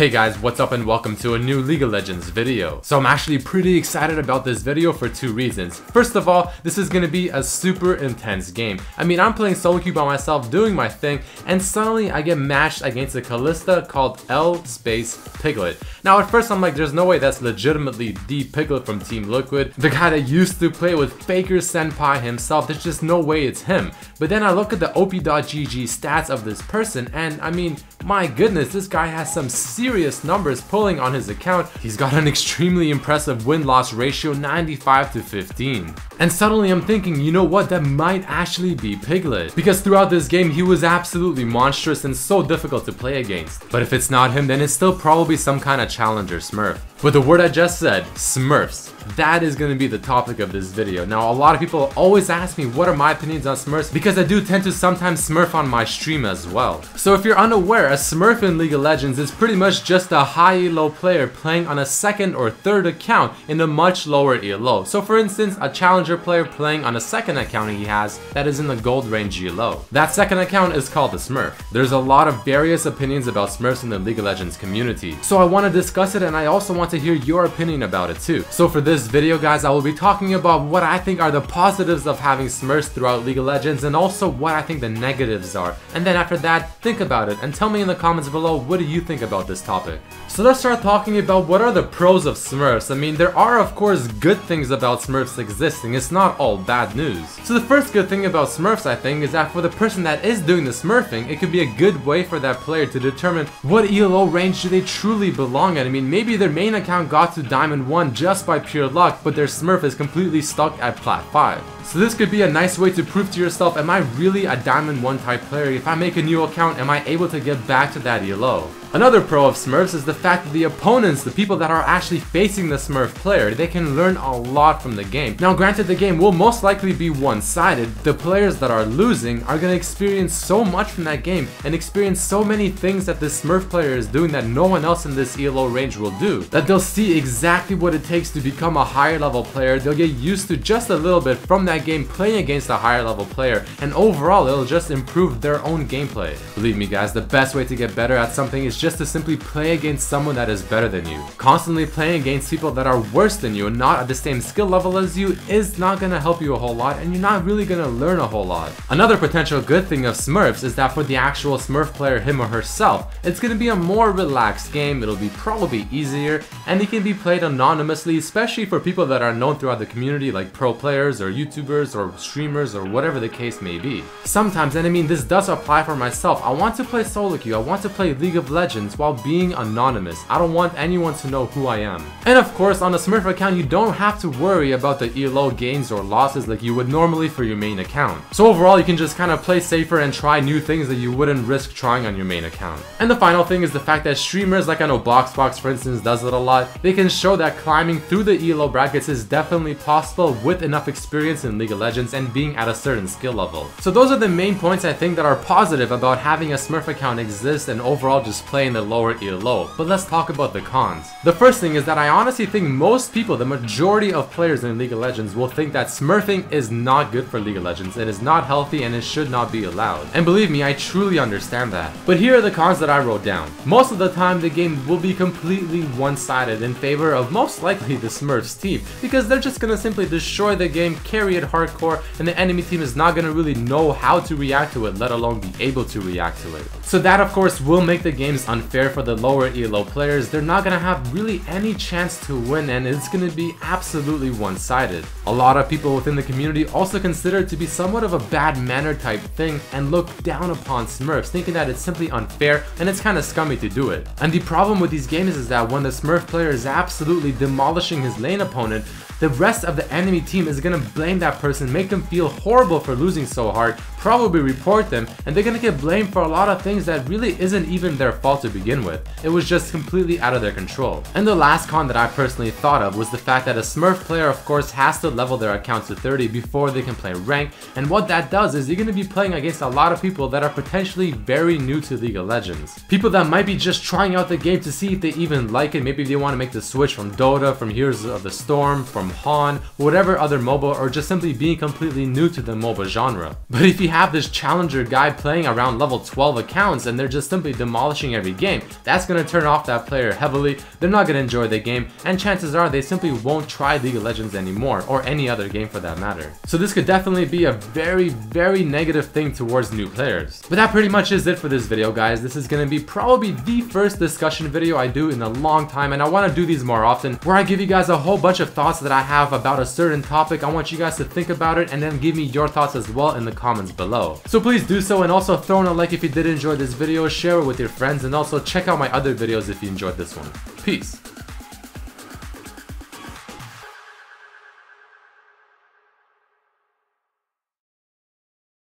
Hey guys, what's up and welcome to a new League of Legends video. So I'm actually pretty excited about this video for two reasons. First of all, this is going to be a super intense game. I mean, I'm playing solo queue by myself, doing my thing, and suddenly I get matched against a Kalista called L space Piglet. Now at first I'm like, there's no way that's legitimately the Piglet from Team Liquid, the guy that used to play with Faker Senpai himself. There's just no way it's him. But then I look at the op.gg stats of this person, and I mean, my goodness, this guy has some serious numbers pulling on his account. He's got an extremely impressive win-loss ratio, 95-15. And suddenly I'm thinking, you know what, that might actually be Piglet. Because throughout this game, he was absolutely monstrous and so difficult to play against. But if it's not him, then it's still probably some kind of challenger Smurf. But the word I just said, Smurfs, that is going to be the topic of this video. Now, a lot of people always ask me what are my opinions on Smurfs, because I do tend to sometimes Smurf on my stream as well. So if you're unaware, a Smurf in League of Legends is pretty much just a high elo player playing on a second or third account in a much lower elo. So for instance, a challenger player playing on a second account he has that is in the gold range elo. That second account is called the Smurf. There's a lot of various opinions about Smurfs in the League of Legends community. So I want to discuss it, and I also want to hear your opinion about it too. So for this video guys, I will be talking about what I think are the positives of having Smurfs throughout League of Legends, and also what I think the negatives are. And then after that, think about it and tell me in the comments below, what do you think about this topic? So let's start talking about what are the pros of Smurfs. I mean, there are of course good things about Smurfs existing. It's not all bad news. So the first good thing about Smurfs, I think, is that for the person that is doing the Smurfing, it could be a good way for that player to determine what ELO range do they truly belong at. I mean, maybe their main account got to Diamond 1 just by pure luck, but their Smurf is completely stuck at Plat 5. So this could be a nice way to prove to yourself, am I really a Diamond 1 type player? If I make a new account, am I able to get back to that ELO? Another pro of Smurfs is the fact that the opponents, the people that are actually facing the Smurf player, they can learn a lot from the game. Now granted, the game will most likely be one-sided. The players that are losing are going to experience so much from that game and experience so many things that this Smurf player is doing that no one else in this ELO range will do, that they'll see exactly what it takes to become a higher level player. They'll get used to just a little bit from that game playing against a higher level player, and overall it'll just improve their own gameplay. Believe me guys, the best way to get better at something is just to simply play against someone that is better than you. Constantly playing against people that are worse than you and not at the same skill level as you is not gonna help you a whole lot, and you're not really gonna learn a whole lot. Another potential good thing of Smurfs is that for the actual Smurf player, him or herself, it's gonna be a more relaxed game. It'll be probably easier, and it can be played anonymously, especially for people that are known throughout the community, like pro players or YouTubers or streamers or whatever the case may be. Sometimes, and I mean this does apply for myself, I want to play solo queue, I want to play League of Legends while being anonymous. I don't want anyone to know who I am. And of course, on a Smurf account, you don't have to worry about the ELO gains or losses like you would normally for your main account. So overall, you can just kind of play safer and try new things that you wouldn't risk trying on your main account. And the final thing is the fact that streamers, like I know Boxbox for instance does it a lot, they can show that climbing through the ELO brackets is definitely possible with enough experience in League of Legends and being at a certain skill level. So those are the main points I think that are positive about having a Smurf account exist and overall just playing the lower ELO. But let's talk about the cons. The first thing is that I honestly think most people, the majority of players in League of Legends, will think that Smurfing is not good for League of Legends. It is not healthy and it should not be allowed. And believe me, I truly understand that. But here are the cons that I wrote down. Most of the time, the game will be completely one-sided in favor of most likely the Smurfs team, because they're just gonna simply destroy the game, carry it hardcore, and the enemy team is not gonna really know how to react to it, let alone be able to react to it. So that of course will make the games unfair for the lower ELO players. They're not gonna have really any chance to win, and it's gonna be absolutely one-sided. A lot of people within the community also consider it to be somewhat of a bad manner type thing and look down upon Smurfs, thinking that it's simply unfair and it's kind of scummy to do it. And the problem with these games is that when the Smurf player is absolutely demolishing his lane opponent, the rest of the enemy team is gonna blame that person, make them feel horrible for losing so hard, probably report them, and they're gonna get blamed for a lot of things that really isn't even their fault to begin with. It was just completely out of their control. And the last con that I personally thought of was the fact that a Smurf player of course has to level their account to 30 before they can play rank, and what that does is you're gonna be playing against a lot of people that are potentially very new to League of Legends. People that might be just trying out the game to see if they even like it. Maybe they want to make the switch from Dota, from Heroes of the Storm, from Han, whatever other MOBA, or just simply being completely new to the MOBA genre. But if you have this challenger guy playing around level 12 accounts and they're just simply demolishing every game, that's going to turn off that player heavily. They're not going to enjoy the game, and chances are they simply won't try League of Legends anymore, or any other game for that matter. So this could definitely be a very negative thing towards new players. But that pretty much is it for this video, guys. This is going to be probably the first discussion video I do in a long time, and I want to do these more often, where I give you guys a whole bunch of thoughts that I have about a certain topic. I want you guys to think about it and then give me your thoughts as well in the comments below. So please do so, and also throw in a like if you did enjoy this video, share it with your friends, and also check out my other videos if you enjoyed this one. Peace.